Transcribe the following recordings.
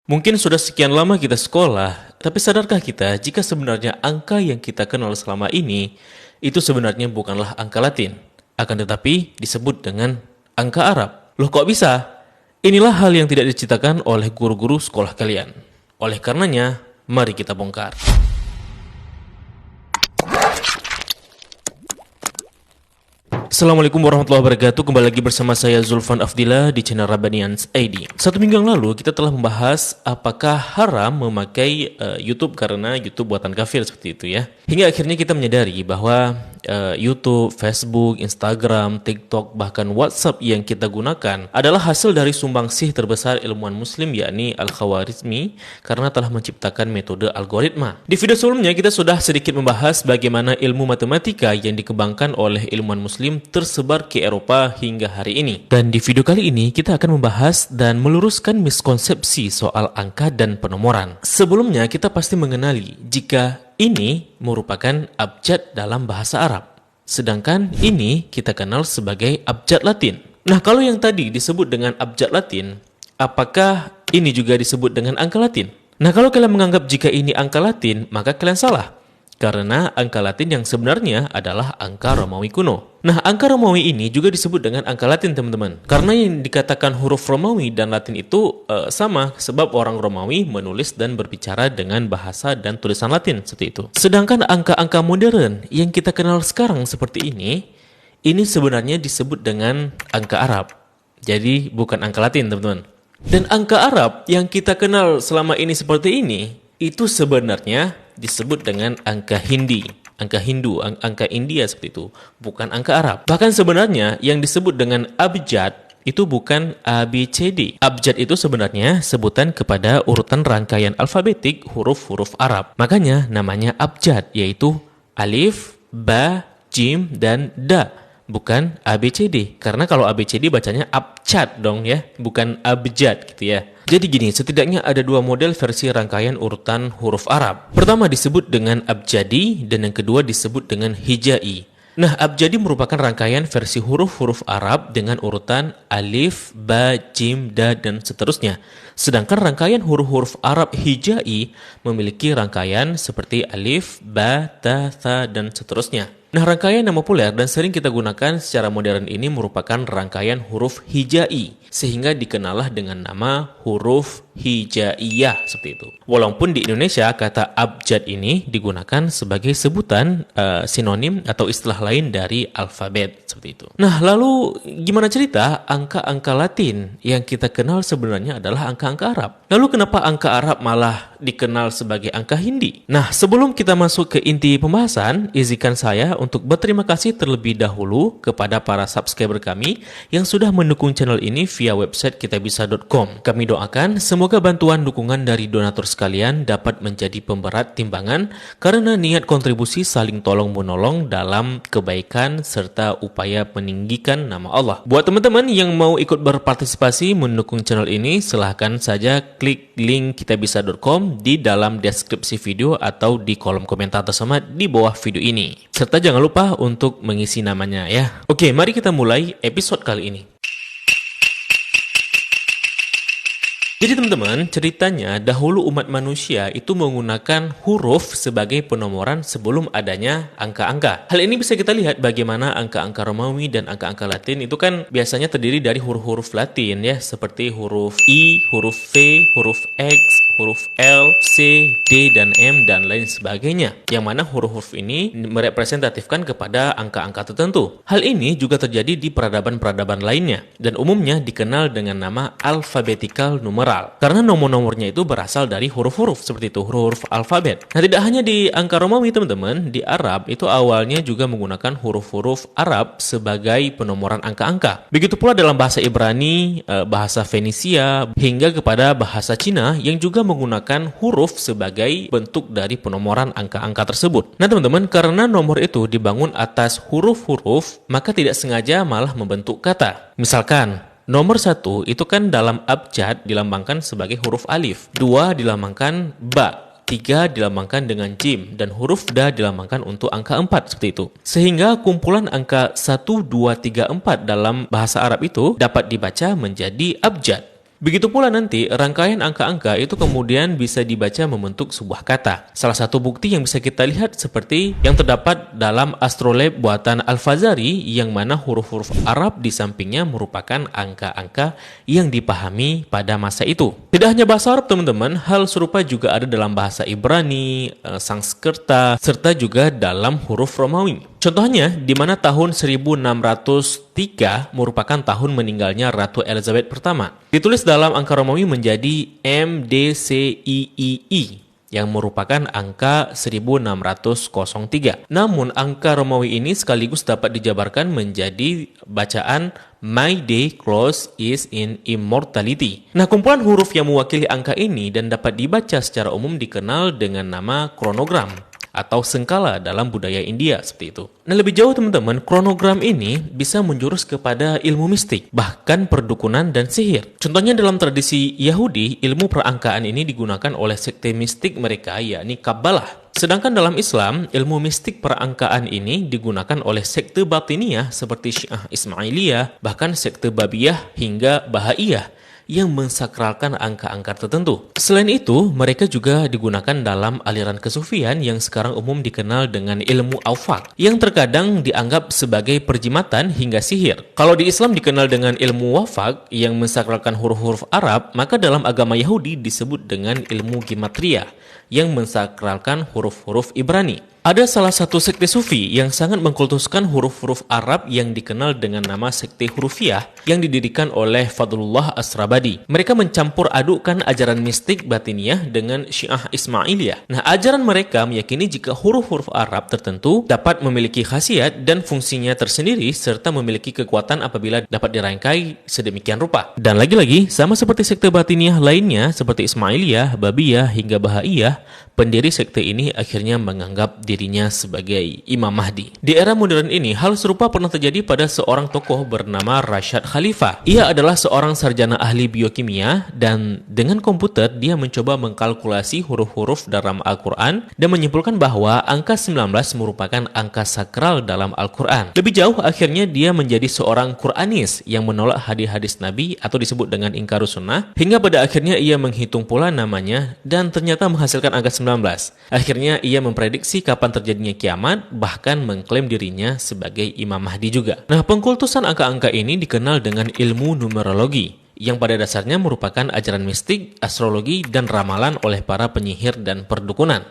Mungkin sudah sekian lama kita sekolah, tapi sadarkah kita jika sebenarnya angka yang kita kenal selama ini itu sebenarnya bukanlah angka Latin, akan tetapi disebut dengan angka Arab. Loh kok bisa? Inilah hal yang tidak diceritakan oleh guru-guru sekolah kalian. Oleh karenanya, mari kita bongkar. Assalamualaikum warahmatullahi wabarakatuh. Kembali lagi bersama saya Zulfan Afdillah di channel Rabbanians ID. Satu minggu yang lalu kita telah membahas apakah haram memakai YouTube karena YouTube buatan kafir seperti itu ya. Hingga akhirnya kita menyadari bahwa YouTube, Facebook, Instagram, TikTok, bahkan WhatsApp yang kita gunakan adalah hasil dari sumbangsih terbesar ilmuwan muslim yakni Al-Khawarizmi karena telah menciptakan metode algoritma. Di video sebelumnya kita sudah sedikit membahas bagaimana ilmu matematika yang dikembangkan oleh ilmuwan muslim tersebar ke Eropa hingga hari ini. Dan di video kali ini kita akan membahas dan meluruskan miskonsepsi soal angka dan penomoran. Sebelumnya kita pasti mengenali jika ini merupakan abjad dalam bahasa Arab. Sedangkan ini kita kenal sebagai abjad Latin. Nah, kalau yang tadi disebut dengan abjad Latin, apakah ini juga disebut dengan angka Latin? Nah, kalau kalian menganggap jika ini angka Latin, maka kalian salah. Karena angka Latin yang sebenarnya adalah angka Romawi kuno. Nah, angka Romawi ini juga disebut dengan angka Latin, teman-teman. Karena yang dikatakan huruf Romawi dan Latin itu sama, sebab orang Romawi menulis dan berbicara dengan bahasa dan tulisan Latin, seperti itu. Sedangkan angka-angka modern yang kita kenal sekarang seperti ini sebenarnya disebut dengan angka Arab. Jadi bukan angka Latin, teman-teman. Dan angka Arab yang kita kenal selama ini seperti ini, itu sebenarnya disebut dengan angka Hindi, angka Hindu, angka India seperti itu, bukan angka Arab. Bahkan sebenarnya yang disebut dengan abjad itu bukan ABCD. Abjad itu sebenarnya sebutan kepada urutan rangkaian alfabetik huruf-huruf Arab. Makanya namanya abjad, yaitu alif, ba, jim, dan da. Bukan ABCD, karena kalau ABCD bacanya abjad dong ya, bukan abjad gitu ya. Jadi gini, setidaknya ada dua model versi rangkaian urutan huruf Arab. Pertama disebut dengan abjadi dan yang kedua disebut dengan hijai. Nah, abjadi merupakan rangkaian versi huruf-huruf Arab dengan urutan alif, ba, jim, da, dan seterusnya. Sedangkan rangkaian huruf-huruf Arab hijai memiliki rangkaian seperti alif, ba, ta, tha, dan seterusnya. Nah, rangkaian yang populer dan sering kita gunakan secara modern ini merupakan rangkaian huruf hijai, sehingga dikenallah dengan nama huruf hijaiyah seperti itu. Walaupun di Indonesia kata abjad ini digunakan sebagai sebutan sinonim atau istilah lain dari alfabet seperti itu. Nah, lalu gimana cerita angka-angka Latin yang kita kenal sebenarnya adalah angka-angka Arab? Lalu kenapa angka Arab malah dikenal sebagai angka Hindi? Nah, sebelum kita masuk ke inti pembahasan, izinkan saya untuk berterima kasih terlebih dahulu kepada para subscriber kami yang sudah mendukung channel ini via website kitabisa.com. Kami doakan semoga bantuan dukungan dari donatur sekalian dapat menjadi pemberat timbangan karena niat kontribusi saling tolong-menolong dalam kebaikan serta upaya meninggikan nama Allah. Buat teman-teman yang mau ikut berpartisipasi mendukung channel ini, silahkan saja klik link kitabisa.com di dalam deskripsi video atau di kolom komentar tersebut di bawah video ini. Serta jangan lupa untuk mengisi namanya ya. Oke, mari kita mulai episode kali ini. Jadi teman-teman, ceritanya dahulu umat manusia itu menggunakan huruf sebagai penomoran sebelum adanya angka-angka. Hal ini bisa kita lihat bagaimana angka-angka Romawi dan angka-angka Latin itu kan biasanya terdiri dari huruf-huruf Latin ya, seperti huruf I, huruf V, huruf X, huruf L, C, D, dan M, dan lain sebagainya. Yang mana huruf-huruf ini merepresentatifkan kepada angka-angka tertentu. Hal ini juga terjadi di peradaban-peradaban lainnya, dan umumnya dikenal dengan nama alphabetical numeral. Karena nomor-nomornya itu berasal dari huruf-huruf, seperti itu, huruf alfabet. Nah, tidak hanya di angka Romawi, teman-teman, di Arab itu awalnya juga menggunakan huruf-huruf Arab sebagai penomoran angka-angka. Begitu pula dalam bahasa Ibrani, bahasa Fenisia, hingga kepada bahasa Cina yang juga menggunakan huruf sebagai bentuk dari penomoran angka-angka tersebut. Nah, teman-teman, karena nomor itu dibangun atas huruf-huruf, maka tidak sengaja malah membentuk kata. Misalkan, nomor 1 itu kan dalam abjad dilambangkan sebagai huruf alif, 2 dilambangkan ba, 3 dilambangkan dengan jim, dan huruf da dilambangkan untuk angka 4 seperti itu. Sehingga kumpulan angka 1, 2, 3, 4 dalam bahasa Arab itu dapat dibaca menjadi abjad. Begitu pula nanti rangkaian angka-angka itu kemudian bisa dibaca membentuk sebuah kata. Salah satu bukti yang bisa kita lihat seperti yang terdapat dalam astrolabe buatan Al-Fazari yang mana huruf-huruf Arab di sampingnya merupakan angka-angka yang dipahami pada masa itu. Tidak hanya bahasa Arab teman-teman, hal serupa juga ada dalam bahasa Ibrani, Sanskerta, serta juga dalam huruf Romawi. Contohnya, di mana tahun 1603 merupakan tahun meninggalnya Ratu Elizabeth pertama. Ditulis dalam angka Romawi menjadi MDCIII yang merupakan angka 1603. Namun, angka Romawi ini sekaligus dapat dijabarkan menjadi bacaan My day close is in immortality. Nah, kumpulan huruf yang mewakili angka ini dan dapat dibaca secara umum dikenal dengan nama kronogram atau sengkala dalam budaya India seperti itu. Nah, lebih jauh teman-teman, kronogram ini bisa menjurus kepada ilmu mistik, bahkan perdukunan dan sihir. Contohnya dalam tradisi Yahudi, ilmu perangkaan ini digunakan oleh sekte mistik mereka, yakni Kabbalah. Sedangkan dalam Islam, ilmu mistik perangkaan ini digunakan oleh sekte Batiniyah seperti Syiah Ismailiyah, bahkan sekte Babiyah hingga Bahaiyah yang mensakralkan angka-angka tertentu. Selain itu, mereka juga digunakan dalam aliran kesufian yang sekarang umum dikenal dengan ilmu awfaq, yang terkadang dianggap sebagai perjimatan hingga sihir. Kalau di Islam dikenal dengan ilmu wafaq yang mensakralkan huruf-huruf Arab, maka dalam agama Yahudi disebut dengan ilmu gematria yang mensakralkan huruf-huruf Ibrani. Ada salah satu sekte sufi yang sangat mengkultuskan huruf-huruf Arab yang dikenal dengan nama sekte hurufiyah yang didirikan oleh Fadlullah Asrabadi. Mereka mencampur adukkan ajaran mistik Batiniyah dengan Syiah Ismailiyah. Nah, ajaran mereka meyakini jika huruf-huruf Arab tertentu dapat memiliki khasiat dan fungsinya tersendiri serta memiliki kekuatan apabila dapat dirangkai sedemikian rupa. Dan lagi-lagi, sama seperti sekte Batiniyah lainnya seperti Ismailiyah, Babiyah hingga Bahaiyah, pendiri sekte ini akhirnya menganggap dirinya sebagai Imam Mahdi. Di era modern ini, hal serupa pernah terjadi pada seorang tokoh bernama Rashad Khalifah. Ia adalah seorang sarjana ahli biokimia dan dengan komputer dia mencoba mengkalkulasi huruf-huruf dalam Al-Quran dan menyimpulkan bahwa angka 19 merupakan angka sakral dalam Al-Quran. Lebih jauh, akhirnya dia menjadi seorang Quranis yang menolak hadis-hadis Nabi atau disebut dengan ingkarus sunnah, hingga pada akhirnya ia menghitung pula namanya dan ternyata menghasilkan angka 19. Akhirnya ia memprediksi kapan terjadinya kiamat, bahkan mengklaim dirinya sebagai Imam Mahdi juga. Nah, pengkultusan angka-angka ini dikenal dengan ilmu numerologi, yang pada dasarnya merupakan ajaran mistik, astrologi, dan ramalan oleh para penyihir dan perdukunan.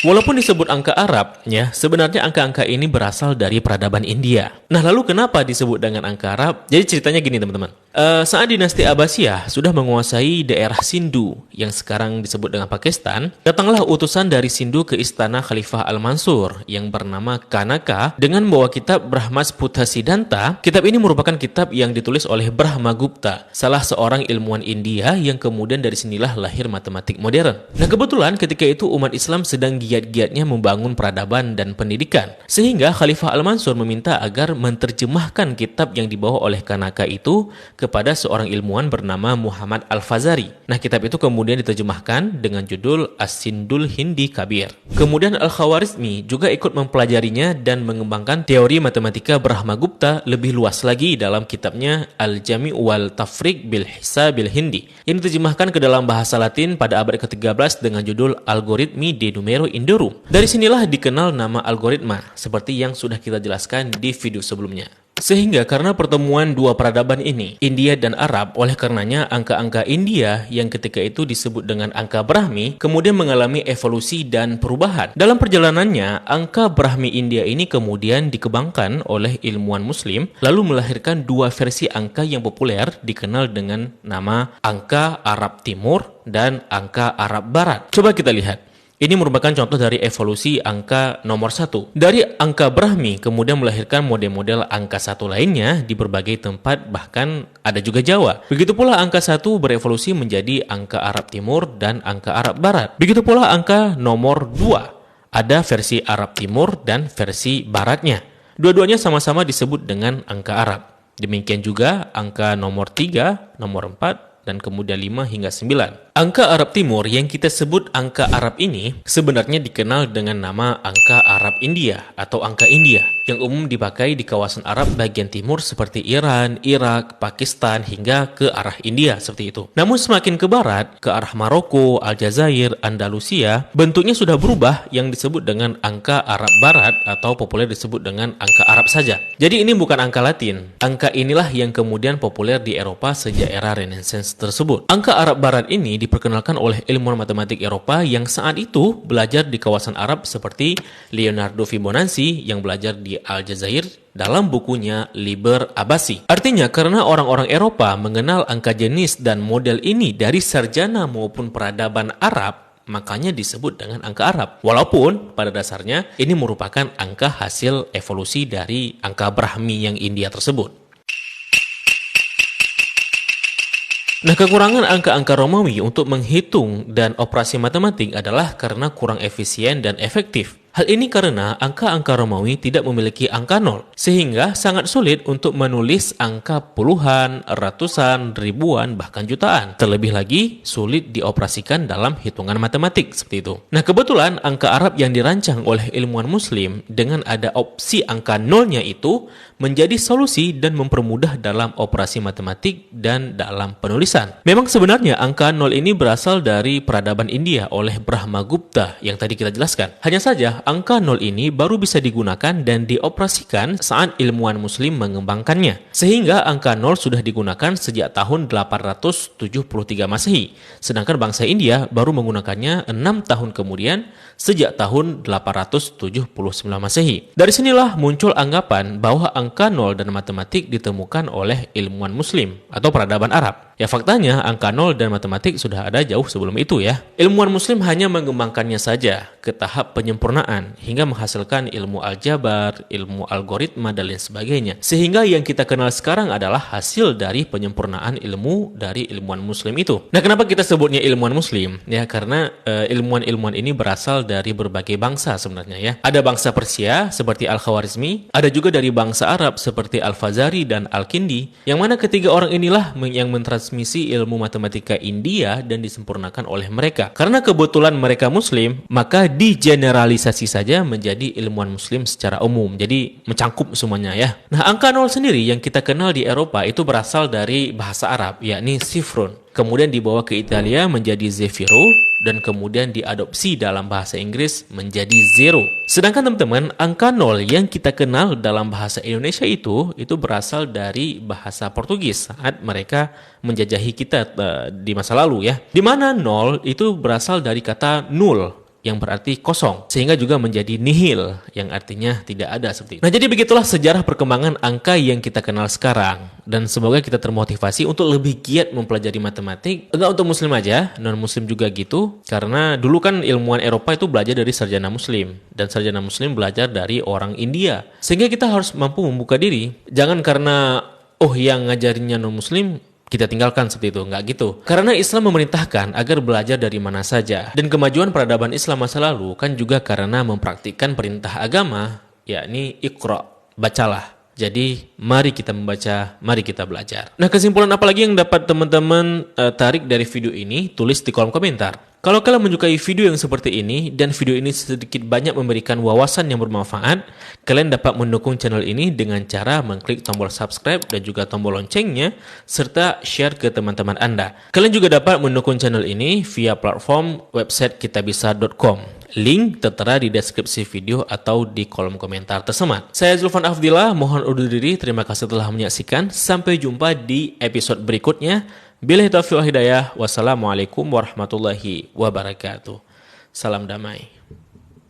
Walaupun disebut angka Arab, ya, sebenarnya angka-angka ini berasal dari peradaban India. Nah, lalu kenapa disebut dengan angka Arab? Jadi ceritanya gini teman-teman. Saat dinasti Abbasiyah sudah menguasai daerah Sindhu yang sekarang disebut dengan Pakistan, datanglah utusan dari Sindhu ke istana Khalifah Al-Mansur yang bernama Kanaka dengan membawa kitab Brahmasputra Siddhanta. Kitab ini merupakan kitab yang ditulis oleh Brahmagupta, salah seorang ilmuwan India yang kemudian dari sinilah lahir matematik modern. Nah, kebetulan ketika itu umat Islam sedang giat-giatnya membangun peradaban dan pendidikan, sehingga Khalifah Al-Mansur meminta agar menerjemahkan kitab yang dibawa oleh Kanaka itu kepada seorang ilmuwan bernama Muhammad Al-Fazari. Nah, kitab itu kemudian diterjemahkan dengan judul As-Sindul Hindi Kabir. Kemudian Al-Khawarizmi juga ikut mempelajarinya dan mengembangkan teori matematika Brahmagupta lebih luas lagi dalam kitabnya Al-Jami' wal Tafriq bil Hisabil Hindi yang diterjemahkan ke dalam bahasa Latin pada abad ke-13 dengan judul Algoritmi de Numero Indorum. Dari sinilah dikenal nama algoritma seperti yang sudah kita jelaskan di video sebelumnya. Sehingga karena pertemuan dua peradaban ini, India dan Arab, oleh karenanya angka-angka India yang ketika itu disebut dengan angka Brahmi kemudian mengalami evolusi dan perubahan. Dalam perjalanannya, angka Brahmi India ini kemudian dikembangkan oleh ilmuwan Muslim, lalu melahirkan dua versi angka yang populer dikenal dengan nama angka Arab Timur dan angka Arab Barat. Coba kita lihat. Ini merupakan contoh dari evolusi angka nomor 1. Dari angka Brahmi kemudian melahirkan model-model angka 1 lainnya di berbagai tempat, bahkan ada juga Jawa. Begitu pula angka 1 berevolusi menjadi angka Arab Timur dan angka Arab Barat. Begitu pula angka nomor 2. Ada versi Arab Timur dan versi Baratnya. Dua-duanya sama-sama disebut dengan angka Arab. Demikian juga angka nomor 3, nomor 4, dan kemudian 5 hingga 9. Angka Arab Timur yang kita sebut angka Arab ini sebenarnya dikenal dengan nama angka Arab India atau angka India yang umum dipakai di kawasan Arab bagian timur seperti Iran, Irak, Pakistan hingga ke arah India seperti itu. Namun semakin ke barat, ke arah Maroko, Aljazair, Andalusia, bentuknya sudah berubah yang disebut dengan angka Arab Barat atau populer disebut dengan angka Arab saja. Jadi ini bukan angka Latin. Angka inilah yang kemudian populer di Eropa sejak era Renaissance tersebut. Angka Arab Barat ini diperkenalkan oleh ilmuwan matematik Eropa yang saat itu belajar di kawasan Arab seperti Leonardo Fibonacci yang belajar di Aljazair dalam bukunya Liber Abbasi. Artinya karena orang-orang Eropa mengenal angka jenis dan model ini dari sarjana maupun peradaban Arab, makanya disebut dengan angka Arab. Walaupun pada dasarnya ini merupakan angka hasil evolusi dari angka Brahmi yang India tersebut. Nah, kekurangan angka-angka Romawi untuk menghitung dan operasi matematik adalah karena kurang efisien dan efektif. Hal ini karena angka-angka Romawi tidak memiliki angka nol, sehingga sangat sulit untuk menulis angka puluhan, ratusan, ribuan, bahkan jutaan. Terlebih lagi, sulit dioperasikan dalam hitungan matematik seperti itu. Nah, kebetulan angka Arab yang dirancang oleh ilmuwan Muslim dengan ada opsi angka nolnya itu menjadi solusi dan mempermudah dalam operasi matematik dan dalam penulisan. Memang sebenarnya angka nol ini berasal dari peradaban India oleh Brahmagupta yang tadi kita jelaskan. Hanya saja, angka nol ini baru bisa digunakan dan dioperasikan saat ilmuwan Muslim mengembangkannya. Sehingga angka nol sudah digunakan sejak tahun 873 Masehi. Sedangkan bangsa India baru menggunakannya 6 tahun kemudian sejak tahun 879 Masehi. Dari sinilah muncul anggapan bahwa angka nol dan matematik ditemukan oleh ilmuwan Muslim atau peradaban Arab. Ya faktanya angka nol dan matematik sudah ada jauh sebelum itu ya. Ilmuwan Muslim hanya mengembangkannya saja ke tahap penyempurnaan hingga menghasilkan ilmu aljabar, ilmu algoritma dan lain sebagainya. Sehingga yang kita kenal sekarang adalah hasil dari penyempurnaan ilmu dari ilmuwan Muslim itu. Nah, kenapa kita sebutnya ilmuwan Muslim? Ya karena ilmuwan-ilmuwan ini berasal dari berbagai bangsa sebenarnya ya. Ada bangsa Persia seperti Al-Khawarizmi, ada juga dari bangsa Arab seperti Al-Fazari dan Al-Kindi, yang mana ketiga orang inilah yang mentransmisi ilmu matematika India dan disempurnakan oleh mereka. Karena kebetulan mereka Muslim, maka digeneralisasi saja menjadi ilmuwan Muslim secara umum. Jadi mencangkup semuanya ya. Nah, angka nol sendiri yang kita kenal di Eropa itu berasal dari bahasa Arab, yakni sifrun. Kemudian dibawa ke Italia menjadi zefiro, dan kemudian diadopsi dalam bahasa Inggris menjadi zero. Sedangkan teman-teman, angka nol yang kita kenal dalam bahasa Indonesia itu berasal dari bahasa Portugis saat mereka menjajahi kita di masa lalu ya. Di mana nol itu berasal dari kata nul, yang berarti kosong, sehingga juga menjadi nihil, yang artinya tidak ada seperti itu. Nah, jadi begitulah sejarah perkembangan angka yang kita kenal sekarang, dan semoga kita termotivasi untuk lebih giat mempelajari matematik. Enggak untuk Muslim aja, non-Muslim juga gitu, karena dulu kan ilmuwan Eropa itu belajar dari sarjana Muslim, dan sarjana Muslim belajar dari orang India, sehingga kita harus mampu membuka diri. Jangan karena yang ngajarinnya non-Muslim kita tinggalkan seperti itu, nggak gitu. Karena Islam memerintahkan agar belajar dari mana saja. Dan kemajuan peradaban Islam masa lalu kan juga karena mempraktikkan perintah agama, yakni Iqra, bacalah. Jadi mari kita membaca, mari kita belajar. Nah, kesimpulan apa lagi yang dapat teman-teman tarik dari video ini? Tulis di kolom komentar. Kalau kalian menyukai video yang seperti ini dan video ini sedikit banyak memberikan wawasan yang bermanfaat, kalian dapat mendukung channel ini dengan cara mengklik tombol subscribe dan juga tombol loncengnya, serta share ke teman-teman Anda. Kalian juga dapat mendukung channel ini via platform website kitabisa.com. Link tertera di deskripsi video atau di kolom komentar tersemat. Saya Zulfan Afdillah, mohon undur diri. Terima kasih telah menyaksikan. Sampai jumpa di episode berikutnya. Billahi taufiq wal hidayah. Wassalamualaikum warahmatullahi wabarakatuh. Salam damai.